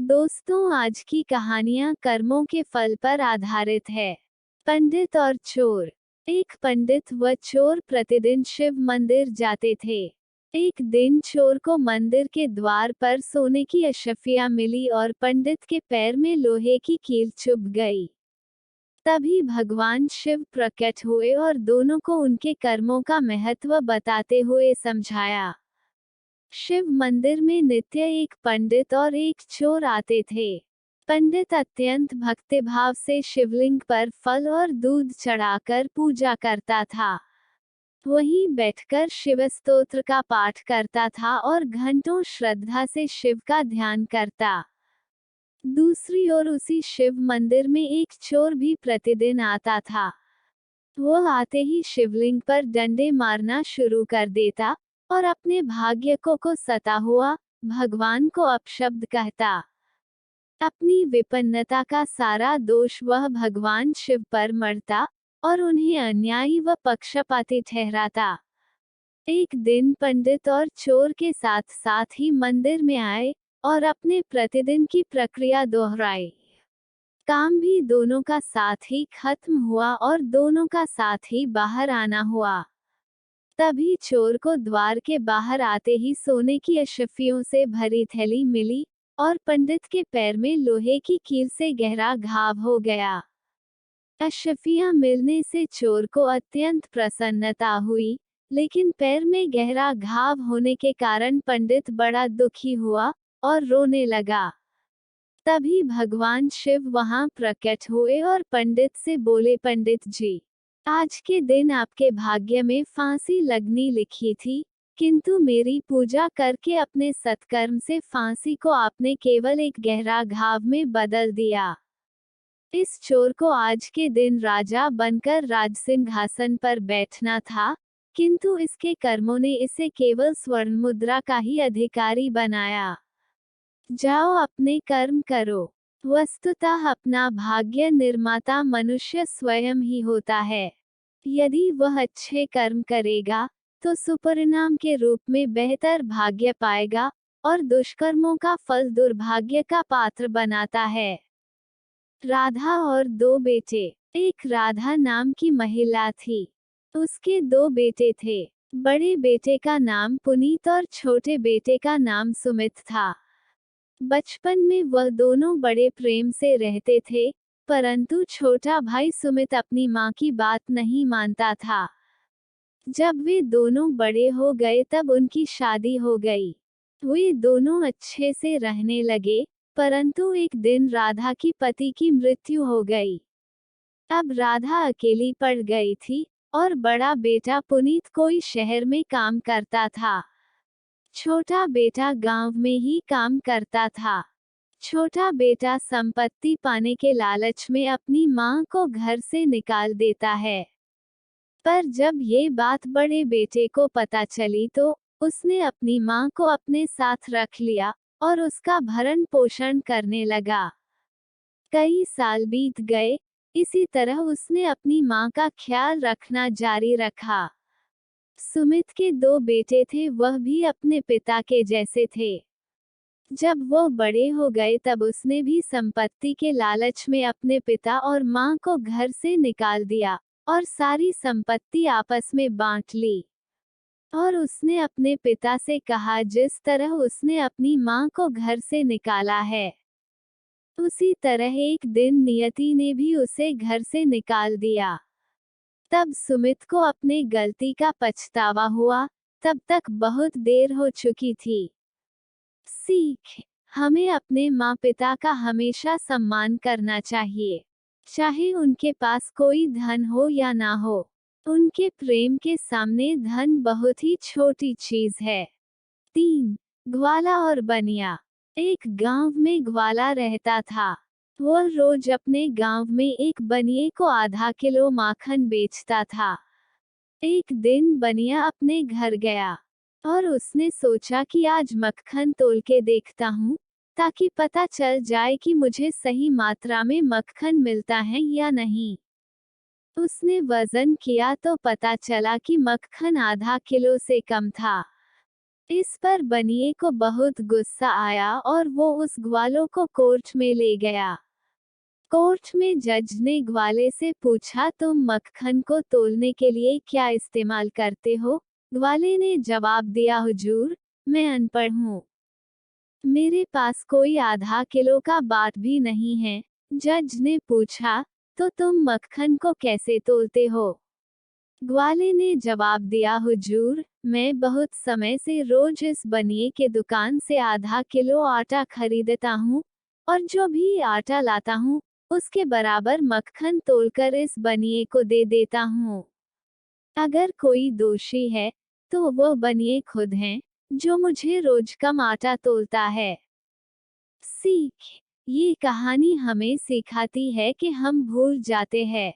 दोस्तों, आज की कहानियां कर्मों के फल पर आधारित है। पंडित और चोर। एक पंडित व चोर प्रतिदिन शिव मंदिर जाते थे। एक दिन चोर को मंदिर के द्वार पर सोने की अशफिया मिली और पंडित के पैर में लोहे की कील चुभ गई। तभी भगवान शिव प्रकट हुए और दोनों को उनके कर्मों का महत्व बताते हुए समझाया। शिव मंदिर में नित्य एक पंडित और एक चोर आते थे। पंडित अत्यंत भक्तिभाव से शिवलिंग पर फल और दूध चढ़ाकर पूजा करता था। वहीं बैठकर शिव स्तोत्र का पाठ करता था और घंटों श्रद्धा से शिव का ध्यान करता। दूसरी ओर उसी शिव मंदिर में एक चोर भी प्रतिदिन आता था। वो आते ही शिवलिंग पर डंडे मारना शुरू कर देता और अपने भाग्य को सता हुआ भगवान को अपशब्द कहता। अपनी विपन्नता का सारा दोष वह भगवान शिव पर मढ़ता और उन्हें अन्यायी व पक्षपाती ठहराता। एक दिन पंडित और चोर के साथ साथ ही मंदिर में आए और अपने प्रतिदिन की प्रक्रिया दोहराई। काम भी दोनों का साथ ही खत्म हुआ और दोनों का साथ ही बाहर आना हुआ। तभी चोर को द्वार के बाहर आते ही सोने की अशफियों से भरी थैली मिली और पंडित के पैर में लोहे की कील से गहरा घाव हो गया। अशफियां मिलने से चोर को अत्यंत प्रसन्नता हुई, लेकिन पैर में गहरा घाव होने के कारण पंडित बड़ा दुखी हुआ और रोने लगा। तभी भगवान शिव वहां प्रकट हुए और पंडित से बोले, पंडित जी, आज के दिन आपके भाग्य में फांसी लगनी लिखी थी, किंतु मेरी पूजा करके अपने सत्कर्म से फांसी को आपने केवल एक गहरा घाव में बदल दिया। इस चोर को आज के दिन राजा बनकर राजसिंहासन पर बैठना था, किंतु इसके कर्मों ने इसे केवल स्वर्ण मुद्रा का ही अधिकारी बनाया। जाओ अपने कर्म करो। वस्तुतः अपना भाग्य निर्माता मनुष्य स्वयं ही होता है। यदि वह अच्छे कर्म करेगा तो सुपरिणाम के रूप में बेहतर भाग्य पाएगा और दुष्कर्मों का फल दुर्भाग्य का पात्र बनाता है। राधा और दो बेटे। एक राधा नाम की महिला थी। उसके दो बेटे थे। बड़े बेटे का नाम पुनीत और छोटे बेटे का नाम सुमित था। बचपन में वह दोनों बड़े प्रेम से रहते थे, परंतु छोटा भाई सुमित अपनी मां की बात नहीं मानता था। जब वे दोनों बड़े हो गए तब उनकी शादी हो गई। वे दोनों अच्छे से रहने लगे, परंतु एक दिन राधा की पति की मृत्यु हो गई। अब राधा अकेली पड़ गई थी और बड़ा बेटा पुनीत कोई शहर में काम करता था। छोटा बेटा गांव में ही काम करता था। छोटा बेटा संपत्ति पाने के लालच में अपनी मां को घर से निकाल देता है। पर जब ये बात बड़े बेटे को पता चली तो उसने अपनी मां को अपने साथ रख लिया और उसका भरण पोषण करने लगा। कई साल बीत गए, इसी तरह उसने अपनी मां का ख्याल रखना जारी रखा। सुमित के दो बेटे थे, वह भी अपने पिता के जैसे थे। जब वो बड़े हो गए तब उसने भी संपत्ति के लालच में अपने पिता और मां को घर से निकाल दिया और सारी संपत्ति आपस में बांट ली। और उसने अपने पिता से कहा, जिस तरह उसने अपनी मां को घर से निकाला है, उसी तरह एक दिन नियति ने भी उसे घर से निकाल दिया। तब सुमित को अपने गलती का पछतावा हुआ। तब तक बहुत देर हो चुकी थी। सीख: हमें अपने माँ पिता का हमेशा सम्मान करना चाहिए, चाहे उनके पास कोई धन हो या ना हो। उनके प्रेम के सामने धन बहुत ही छोटी चीज है। 3. ग्वाला और बनिया। एक गांव में ग्वाला रहता था। वह रोज अपने गांव में एक बनिए को आधा किलो माखन बेचता था। एक दिन बनिया अपने घर गया और उसने सोचा कि आज मक्खन तोल के देखता हूँ, ताकि पता चल जाए कि मुझे सही मात्रा में मक्खन मिलता है या नहीं। उसने वजन किया तो पता चला कि मक्खन आधा किलो से कम था। इस पर बनिए को बहुत गुस्सा आया और वो उस ग्वालों को कोर्ट में ले गया। कोर्ट में जज ने ग्वाले से पूछा, तुम मक्खन को तौलने के लिए क्या इस्तेमाल करते हो? ग्वाले ने जवाब दिया, हुजूर, मैं अनपढ़ हूँ, मेरे पास कोई आधा किलो का बाट भी नहीं है। जज ने पूछा, तो तुम मक्खन को कैसे तौलते हो? ग्वाले ने जवाब दिया, हुजूर, मैं बहुत समय से रोज इस बनिए के दुकान से आधा किलो आटा खरीदता हूँ, और जो भी आटा लाता हूँ, उसके बराबर मक्खन तोलकर इस बनिए को दे देता हूँ। अगर कोई दोषी है, तो वो बनिए खुद हैं, जो मुझे रोज कम आटा तोलता है। सीख, ये कहानी हमें सिखाती है कि हम भूल जाते हैं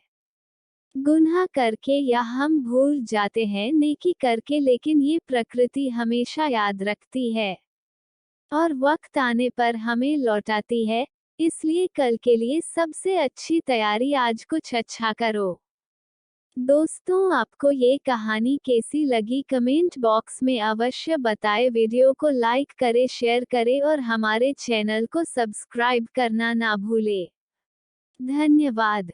गुनाह करके, या हम भूल जाते हैं नेकी करके, लेकिन ये प्रकृति हमेशा याद रखती है और वक्त आने पर हमें लौटाती है। इसलिए कल के लिए सबसे अच्छी तैयारी आज कुछ अच्छा करो। दोस्तों, आपको ये कहानी कैसी लगी कमेंट बॉक्स में अवश्य बताएं। वीडियो को लाइक करें, शेयर करें और हमारे चैनल को सब्सक्राइब करना ना भूलें। धन्यवाद।